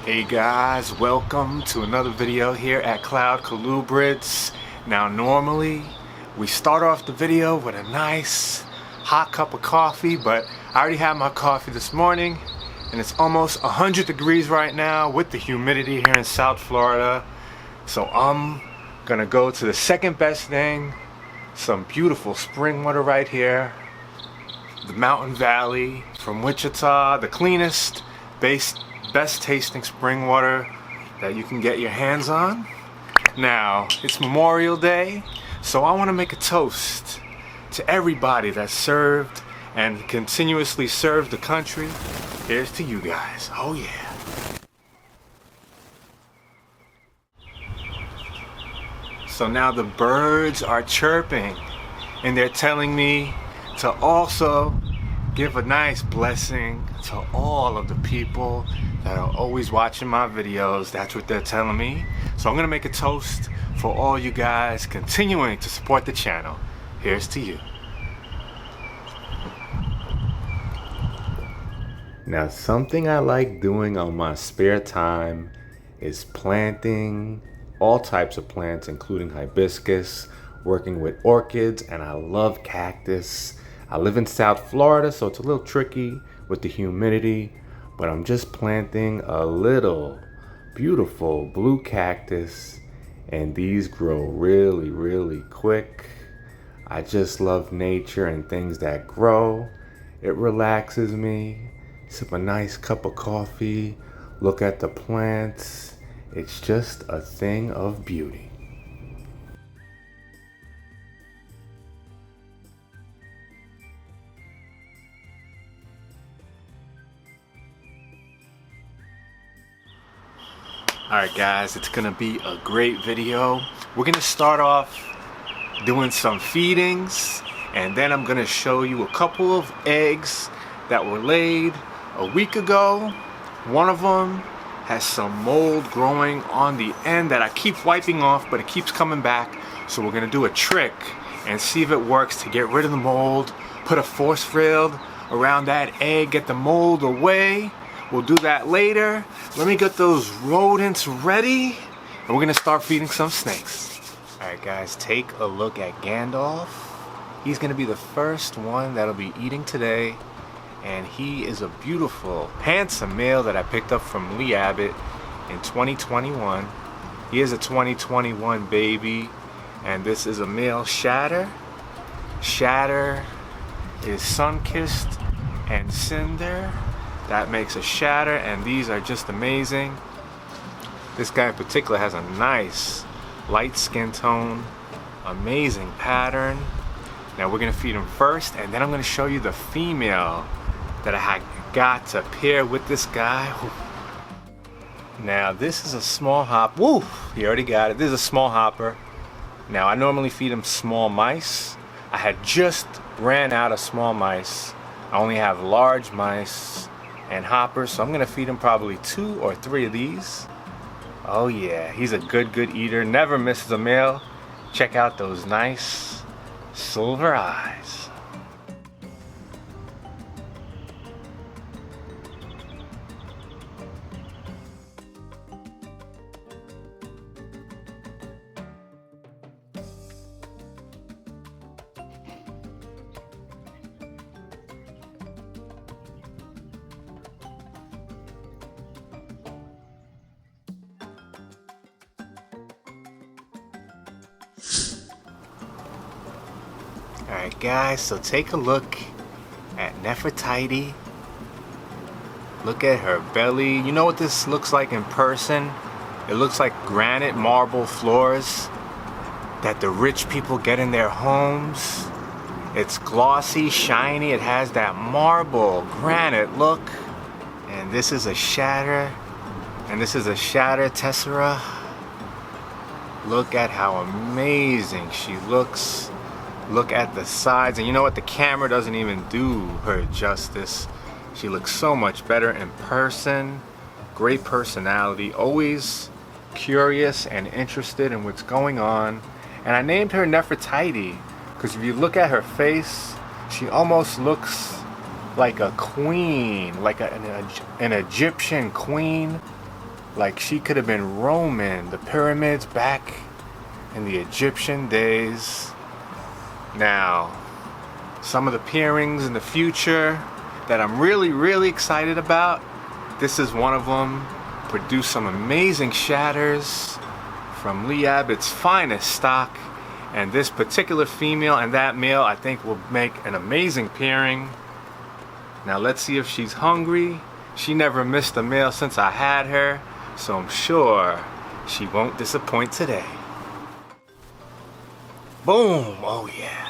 Hey guys, welcome to another video here at Colubrids. Now normally we start off the video with a nice hot cup of coffee, but I already had my coffee this morning and it's almost 100 degrees right now with the humidity here in South Florida. So I'm gonna go to the second best thing, some beautiful spring water right here, the Mountain Valley from Wichita, the cleanest, best tasting spring water that you can get your hands on. Now, it's Memorial Day, so I want to make a toast to everybody that served and continuously served the country. Here's to you guys. Oh yeah. So now the birds are chirping and they're telling me to also give a nice blessing to all of the people that are always watching my videos. That's what they're telling me. So I'm gonna make a toast for all you guys continuing to support the channel. Here's to you. Now, something I like doing on my spare time is planting all types of plants, including hibiscus, working with orchids, and I love cactus. I live in South Florida, so it's a little tricky with the humidity, but I'm just planting a little beautiful blue cactus, and these grow really, really quick. I just love nature and things that grow. It relaxes me. Sip a nice cup of coffee, look at the plants. It's just a thing of beauty. Alright guys, it's gonna be a great video. We're gonna start off doing some feedings, and then I'm gonna show you a couple of eggs that were laid a week ago. One of them has some mold growing on the end that I keep wiping off, but it keeps coming back. So we're gonna do a trick and see if it works to get rid of the mold. Put a force field around that egg, get the mold away. We'll do that later. Let me get those rodents ready, and we're gonna start feeding some snakes. Alright guys, take a look at Gandalf. He's gonna be the first one that'll be eating today, and he is a beautiful, handsome male that I picked up from Lee Abbott in 2021. He is a 2021 baby, and this is a male shatter. Shatter is sun-kissed and cinder. That makes a shatter, and these are just amazing. This guy in particular has a nice light skin tone, amazing pattern. Now we're gonna feed him first, and then I'm gonna show you the female that I got to pair with this guy. Now this is a small hop. Woo! He already got it. This is a small hopper. Now I normally feed him small mice. I had just ran out of small mice. I only have large mice and hoppers, so I'm gonna feed him probably 2 or 3 of these. Oh yeah, he's a good eater, never misses a meal. Check out those nice silver eyes. Alright guys, so take a look at Nefertiti. Look at her belly. You know what this looks like in person? It looks like granite marble floors that the rich people get in their homes. It's glossy, shiny, it has that marble granite look. And this is a shatter, and this is a shatter tessera. Look at how amazing she looks. Look at the sides, and you know what? The camera doesn't even do her justice. She looks so much better in person. Great personality, always curious and interested in what's going on. And I named her Nefertiti because if you look at her face, she almost looks like a queen, like an Egyptian queen. like she could have been Roman, the pyramids back in the Egyptian days. Now, some of the pairings in the future that I'm really excited about. This is one of them. Produced some amazing shatters from Lee Abbott's finest stock. And this particular female and that male, I think, will make an amazing pairing. Now let's see if she's hungry. She never missed a meal since I had her, so I'm sure she won't disappoint today. Boom! Oh yeah.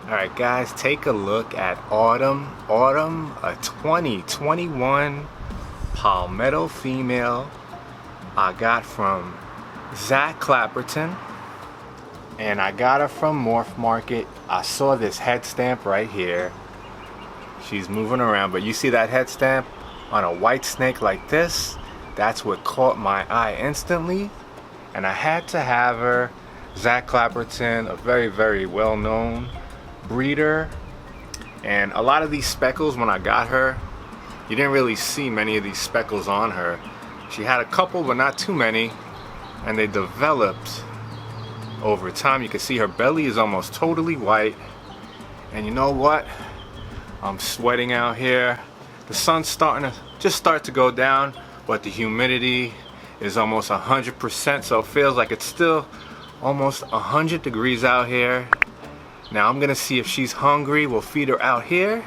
Alright guys, take a look at Autumn, a 2021 Palmetto female I got from Zach Clapperton, and I got her from Morph Market. I saw this head stamp right here. She's moving around, but you see that head stamp on a white snake like this? That's what caught my eye instantly, and I had to have her. Zach Clapperton, a very well-known breeder, and a lot of these speckles, when I got her, you didn't really see many of these speckles on her. She had a couple, but not too many, and they developed over time. You can see her belly is almost totally white, and you know what? I'm sweating out here. The sun's starting to start to go down, but the humidity is almost 100%, so it feels like it's still almost 100 degrees out here. Now I'm gonna see if she's hungry. We'll feed her out here,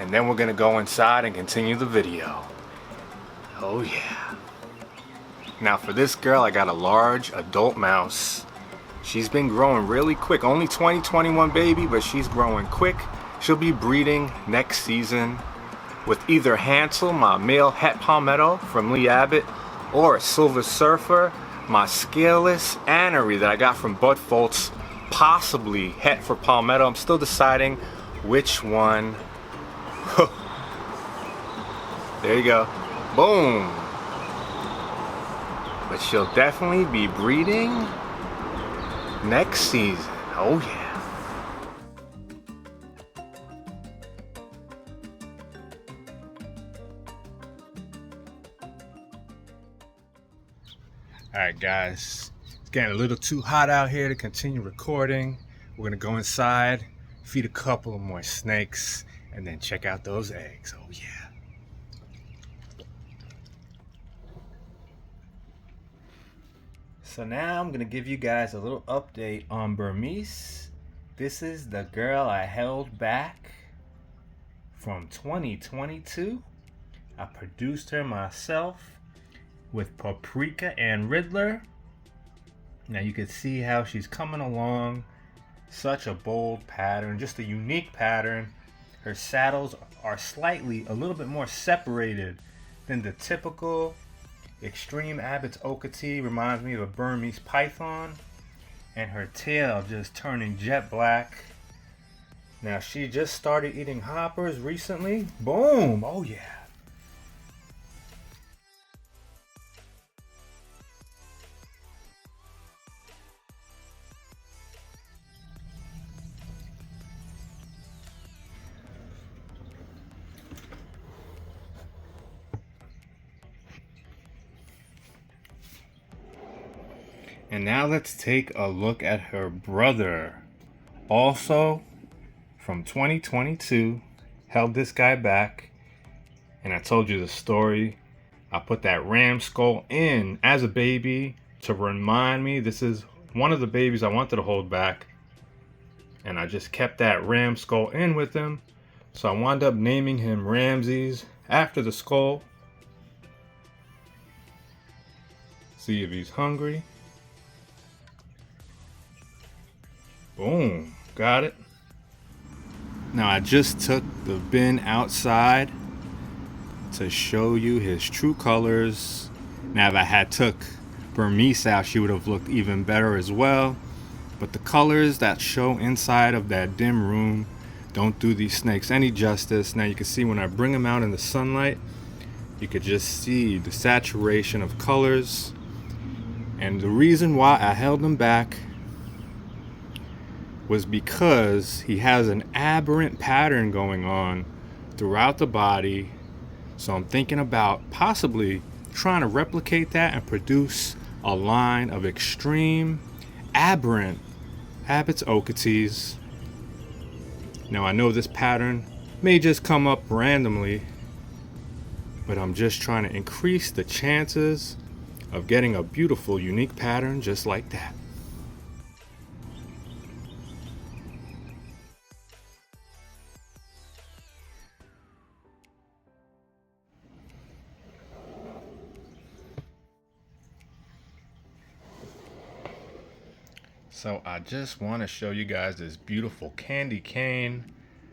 and then we're gonna go inside and continue the video. Oh yeah. Now for this girl, I got a large adult mouse. She's been growing really quick. Only 2021 baby, but she's growing quick. She'll be breeding next season with either Hansel, my male het palmetto from Lee Abbott, or Silver Surfer, my scaleless anery that I got from Bud Foltz. Possibly het for palmetto. I'm still deciding which one. There you go. Boom. But she'll definitely be breeding next season. Oh yeah. Alright guys, it's getting a little too hot out here to continue recording. We're gonna go inside, feed a couple of more snakes, and then check out those eggs. Oh yeah. So now I'm gonna give you guys a little update on Burmese. This is the girl I held back from 2022. I produced her myself with Paprika and Riddler. Now you can see how she's coming along. Such a bold pattern, just a unique pattern. Her saddles are slightly a little bit more separated than the typical Extreme Abbott's Okatee. Reminds me of a Burmese python, and her tail just turning jet black. Now she just started eating hoppers recently. Boom! Oh yeah. And now let's take a look at her brother. Also from 2022, held this guy back, and I told you the story. I put that ram skull in as a baby to remind me this is one of the babies I wanted to hold back, and I just kept that ram skull in with him. So I wound up naming him Ramses after the skull. See if he's hungry. Boom, got it. Now I just took the bin outside to show you his true colors. Now if I had took Burmese out, she would have looked even better as well. But the colors that show inside of that dim room, don't do these snakes any justice. Now you can see when I bring them out in the sunlight, you could just see the saturation of colors. And the reason why I held him back was because he has an aberrant pattern going on throughout the body. So I'm thinking about possibly trying to replicate that and produce a line of extreme aberrant Abbott's Okeetees. Now I know this pattern may just come up randomly, but I'm just trying to increase the chances of getting a beautiful, unique pattern just like that. So I just want to show you guys this beautiful candy cane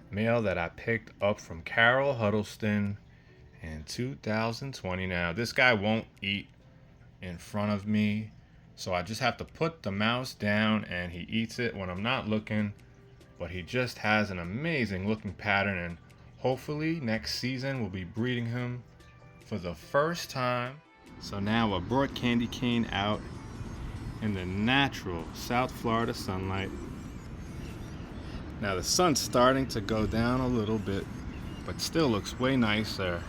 male that I picked up from Carol Huddleston in 2020. Now this guy won't eat in front of me, so I just have to put the mouse down and he eats it when I'm not looking. But he just has an amazing looking pattern, and hopefully next season we'll be breeding him for the first time. So now I brought candy cane out in the natural South Florida sunlight. Now the sun's starting to go down a little bit, but still looks way nicer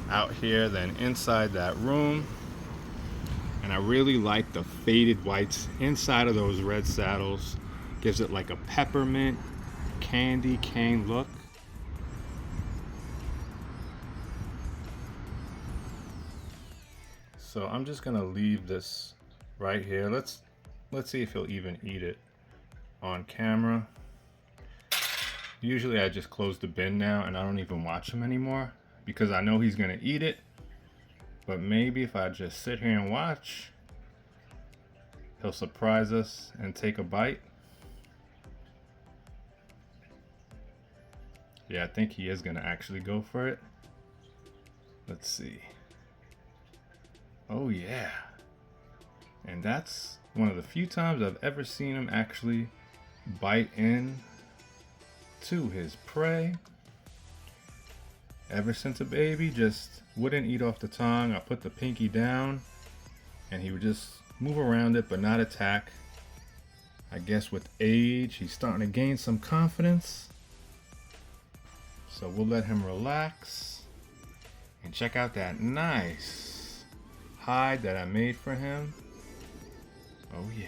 out here than inside that room. And I really like the faded whites inside of those red saddles. Gives it like a peppermint candy cane look. So I'm just gonna leave this right here. Let's see if he'll even eat it on camera. Usually I just close the bin now and I don't even watch him anymore because I know he's gonna eat it. But maybe if I just sit here and watch, he'll surprise us and take a bite. Yeah, I think he is gonna actually go for it. Let's see. Oh yeah. And that's one of the few times I've ever seen him actually bite in to his prey. Ever since a baby, just wouldn't eat off the tongue. I put the pinky down and he would just move around it but not attack. I guess with age, he's starting to gain some confidence. So we'll let him relax and check out that nice hide that I made for him. Oh yeah.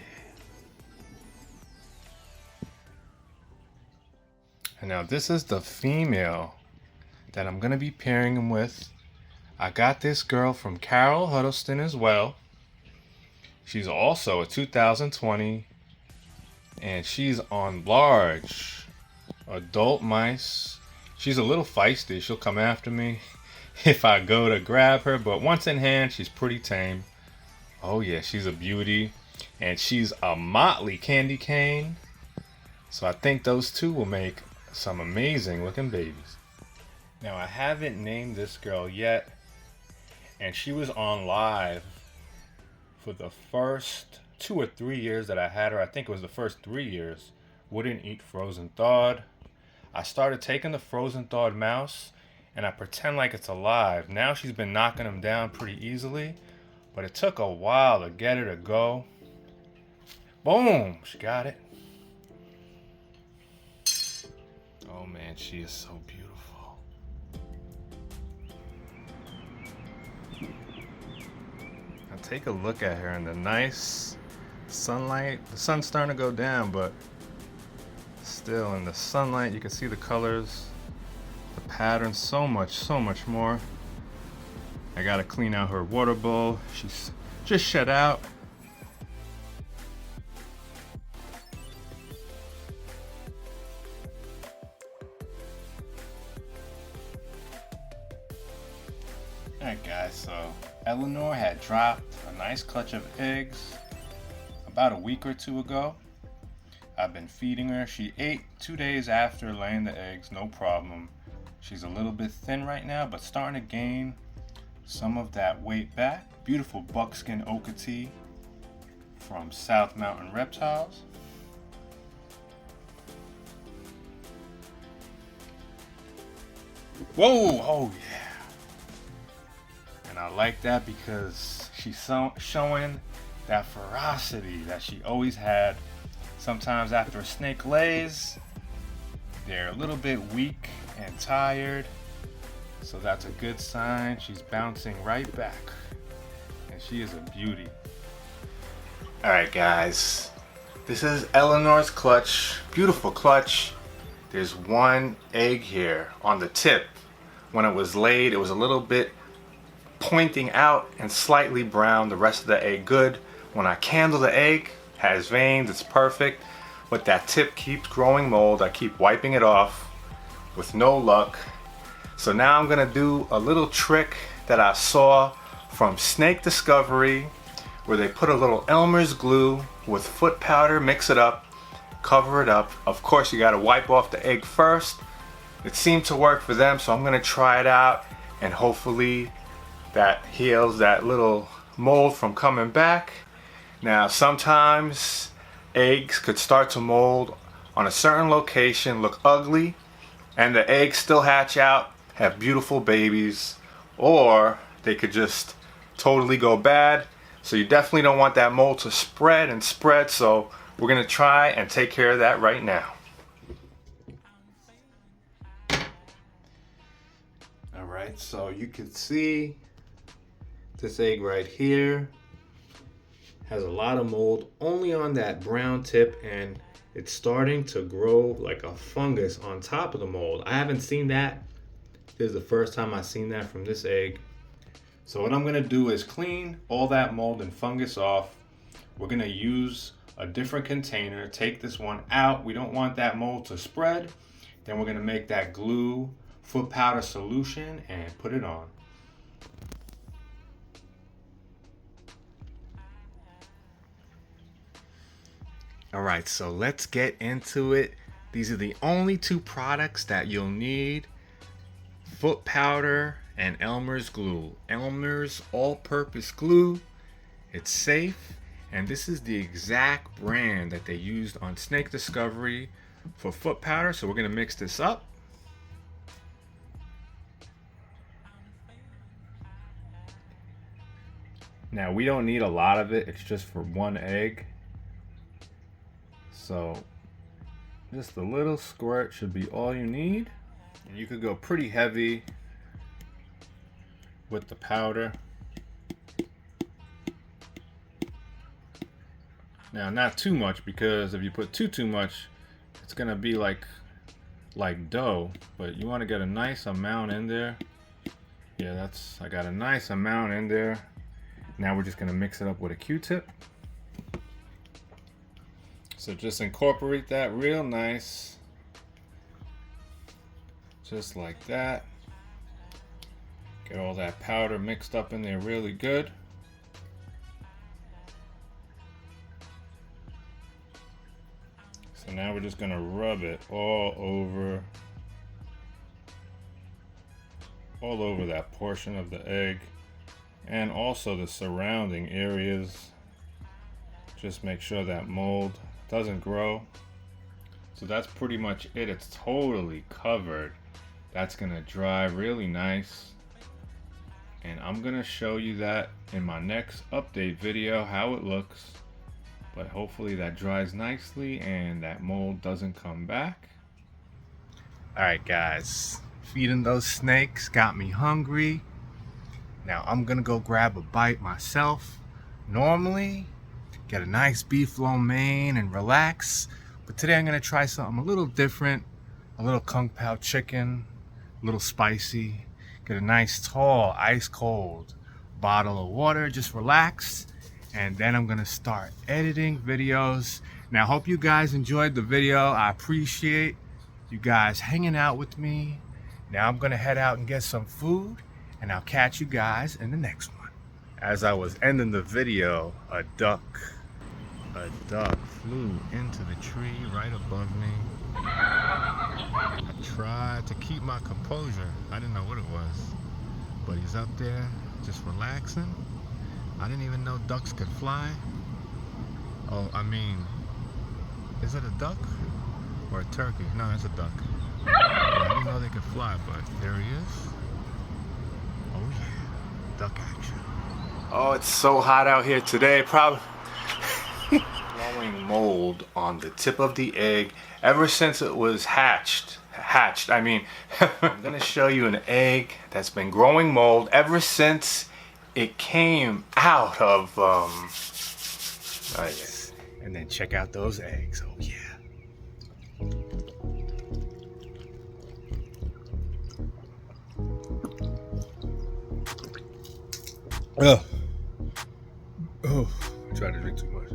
And now this is the female that I'm gonna be pairing him with. I got this girl from Carol Huddleston as well. She's also a 2020 and she's on large adult mice. She's a little feisty. She'll come after me if I go to grab her, but once in hand, she's pretty tame. Oh yeah, she's a beauty. And she's a motley candy cane. So I think those two will make some amazing looking babies. Now I haven't named this girl yet, and she was on live for the first 2 or 3 years that I had her. I think it was the first 3 years. Wouldn't eat frozen thawed. I started taking the frozen thawed mouse and I pretend like it's alive. Now she's been knocking him down pretty easily, but it took a while to get her to go. Boom, she got it. Oh man, she is so beautiful. Now take a look at her in the nice sunlight. The sun's starting to go down, but still in the sunlight you can see the colors, the pattern, so much more. I gotta clean out her water bowl. She's just shed out. Alright guys, so Eleanor had dropped a nice clutch of eggs about a week or two ago. I've been feeding her. She ate 2 days after laying the eggs, no problem. She's a little bit thin right now, but starting to gain some of that weight back. Beautiful buckskin Okeetee from South Mountain Reptiles. Whoa, oh yeah. And I like that because she's showing that ferocity that she always had. Sometimes after a snake lays, they're a little bit weak and tired. So that's a good sign. She's bouncing right back. And she is a beauty. Alright guys, this is Eleanor's clutch. Beautiful clutch. There's one egg here on the tip. When it was laid, it was a little bit pointing out and slightly brown. The rest of the egg good. When I candle the egg, has veins, it's perfect. But that tip keeps growing mold. I keep wiping it off with no luck. So now I'm gonna do a little trick that I saw from Snake Discovery, where they put a little Elmer's glue with foot powder, mix it up, cover it up. Of course, you gotta wipe off the egg first. It seemed to work for them, so I'm gonna try it out, and hopefully that heals that little mold from coming back. Now, sometimes eggs could start to mold on a certain location, look ugly, and the eggs still hatch out, have beautiful babies, or they could just totally go bad. So you definitely don't want that mold to spread and spread, so we're gonna try and take care of that right now. Alright, so you can see this egg right here has a lot of mold only on that brown tip, and it's starting to grow like a fungus on top of the mold. I haven't seen that. This is the first time I've seen that from this egg. So what I'm gonna do is clean all that mold and fungus off. We're gonna use a different container, take this one out. We don't want that mold to spread. Then we're gonna make that glue foot powder solution and put it on. All right, so let's get into it. These are the only two products that you'll need: foot powder and Elmer's glue. Elmer's all-purpose glue. It's safe, and this is the exact brand that they used on Snake Discovery for foot powder. So we're gonna mix this up. Now we don't need a lot of it, it's just for one egg. So just a little squirt should be all you need. And you could go pretty heavy with the powder. Now not too much, because if you put too much, it's gonna be like dough, but you want to get a nice amount in there. Yeah, I got a nice amount in there. Now we're just gonna mix it up with a Q-tip. So just incorporate that real nice. Just like that. Get all that powder mixed up in there really good. So now we're just gonna rub it all over that portion of the egg, and also the surrounding areas. Just make sure that mold doesn't grow. So that's pretty much it. It's totally covered. That's gonna dry really nice, and I'm gonna show you that in my next update video how it looks. But hopefully that dries nicely and that mold doesn't come back. Alright guys, feeding those snakes got me hungry. Now I'm gonna go grab a bite myself. Normally, get a nice beef lo mein and relax. But today I'm gonna try something a little different. A little kung pao chicken, a little spicy. Get a nice tall, ice cold bottle of water, just relax. And then I'm gonna start editing videos. Now, I hope you guys enjoyed the video. I appreciate you guys hanging out with me. Now I'm gonna head out and get some food, and I'll catch you guys in the next one. As I was ending the video, a duck flew into the tree right above me. I tried to keep my composure. I didn't know what it was, but he's up there just relaxing. I didn't even know ducks could fly. Oh, I mean, is it a duck or a turkey? No, it's a duck. Yeah, didn't know they could fly, but there he is. Oh yeah, duck action. Oh, it's so hot out here today. Probably growing mold on the tip of the egg ever since it was hatched. I mean, I'm gonna show you an egg that's been growing mold ever since it came out of yes. And then check out those eggs. Oh yeah. Oh, I tried to drink too much.